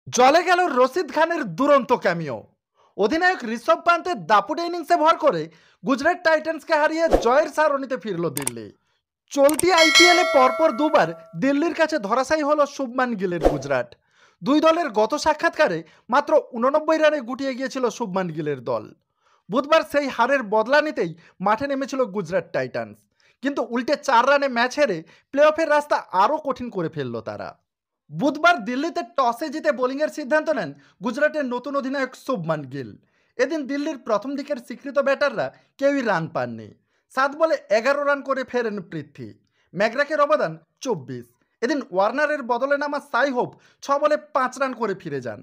জলে গেল রশিদ খানের দুরন্ত ক্যামিও। অধিনায়ক ঋষভ পান্তের দাপুটে ইনিংসে ভর করে গুজরাট টাইটান্সকে হারিয়ে জয়ের সারণিতে ফিরল দিল্লি। চলতি আইপিএলে পরপর দুবার দিল্লির কাছে ধরাশায়ী হলো শুভমান গিলের গুজরাট। দুই দলের গত সাক্ষাৎকারে মাত্র 89 রানে গুটিয়ে গিয়েছিল শুভমান গিলের দল। বুধবার সেই হারের বদলা নিতেই মাঠে নেমেছিল গুজরাট টাইটান্স, কিন্তু উল্টে 4 রানে ম্যাচ হেরে প্লে অফের রাস্তা আরও কঠিন করে ফেলল তারা। বুধবার দিল্লিতে টসে জিতে বোলিংয়ের সিদ্ধান্ত নেন গুজরাটের নতুন অধিনায়ক শুভমান গিল। এদিন দিল্লির প্রথম দিকের স্বীকৃত ব্যাটাররা কেউই রান পাননি। 7 বলে 11 রান করে ফেরেন পৃথ্বী। ম্যাকগ্রাকের অবদান 24। এদিন ওয়ার্নারের বদলে নামা সাই হোপ 6 বলে 5 রান করে ফিরে যান।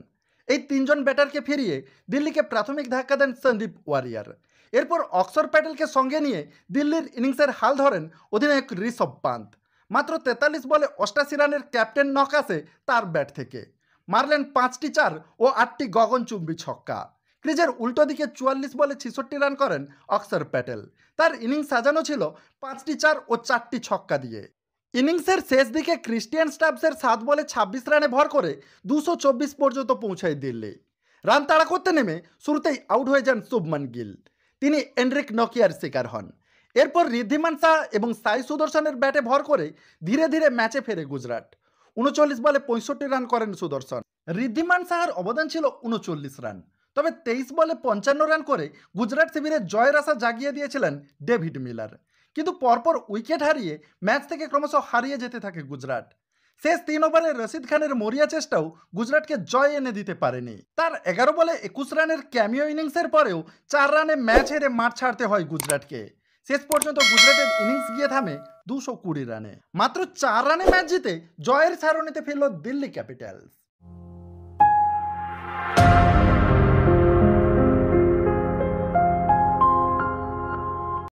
এই তিনজন ব্যাটারকে ফিরিয়ে দিল্লিকে প্রাথমিক ধাক্কা দেন সন্দীপ ওয়ারিয়ার। এরপর অক্সর প্যাটেলকে সঙ্গে নিয়ে দিল্লির ইনিংসের হাল ধরেন অধিনায়ক ঋষভ পান্ত। মাত্র 43 বলে 88 রানের ক্যাপ্টেন নক আসে তার ব্যাট থেকে। মারলেন 5টি 4 ও 8টি গগনচুম্বী ছক্কা। ক্রিজের উল্টো দিকে 44 বলে 66 রান করেন অক্সর প্যাটেল। তার ইনিংস সাজানো ছিল 5টি 4 ও 4টি ছক্কা দিয়ে। ইনিংসের শেষ দিকে ক্রিস্টিয়ান স্টাবসের 7 বলে 26 রানে ভর করে 224 পর্যন্ত পৌঁছায় দিল্লি। রান তাড়া করতে নেমে শুরুতেই আউট হয়ে যান শুভমান গিল। তিনি এন্ড্রিক নকিয়ার শিকার হন। এরপর ঋদ্ধিমান শাহ এবং সাই সুদর্শনের ব্যাটে ভর করে ধীরে ধীরে ম্যাচে ফেরে গুজরাট। 39 বলে 65 রান করেন সুদর্শন। ঋদ্ধিমান শাহর অবদান ছিল 39 রান। তবে 23 বলে 55 রান করে গুজরাট শিবিরে জয়ের আশা জাগিয়ে দিয়েছিলেন ডেভিড মিলার। কিন্তু পরপর উইকেট হারিয়ে ম্যাচ থেকে ক্রমশ হারিয়ে যেতে থাকে গুজরাট। শেষ 3 ওভারে রশিদ খানের মরিয়া চেষ্টাও গুজরাটকে জয় এনে দিতে পারেনি। তার 11 বলে 21 রানের ক্যামিও ইনিংসের পরেও 4 রানে ম্যাচ হেরে মাঠ ছাড়তে হয় গুজরাটকে। শেষ পর্যন্ত গুজরাটের ইনিংস গিয়ে থামে 220 রানে। মাত্র 4 রানে ম্যাচ জিতে জয়ের সারণিতে ফিরল দিল্লি ক্যাপিটালস।